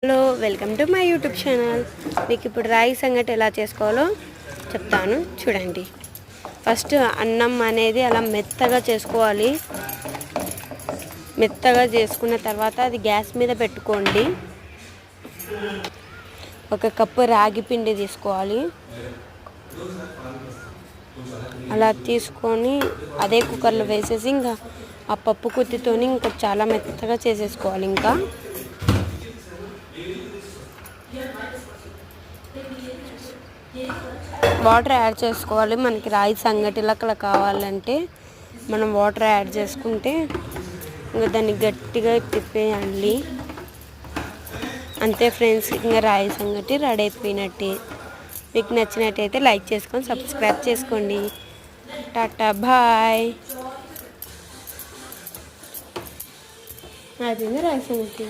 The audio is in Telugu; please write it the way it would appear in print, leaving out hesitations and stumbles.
Hello welcome to my YouTube channel. మీకు ఇప్పుడు రాగి సంగటి ఎలా చేసుకోవాలో చెప్తాను చూడండి. ఫస్ట్ అన్నం అనేది అలా మెత్తగా చేసుకోవాలి. మెత్తగా చేసుకున్న తర్వాత అది గ్యాస్ మీద పెట్టుకోండి. 1 కప్పు రాగి పిండి తీసుకోవాలి. అలా తీసుకొని అదే కుక్కర్లో వేసేసి ఇంకా ఆ పప్పు కుత్తితోని ఇంకా చాలా మెత్తగా చేసేసుకోవాలి. ఇంకా వాటర్ యాడ్ చేసుకోవాలి. మనకి రాగి సంగటిలా కావాలంటే మనం వాటర్ యాడ్ చేసుకుంటే ఇంకా దాన్ని గట్టిగా తిప్పేయాలి. అంతే ఫ్రెండ్స్, ఇంకా రాగి సంగటి రెడీ అయిపోయినట్టే. మీకు నచ్చినట్టయితే లైక్ చేసుకొని సబ్స్క్రైబ్ చేసుకోండి. టాటా బాయ్. అది రాగి సంగటి.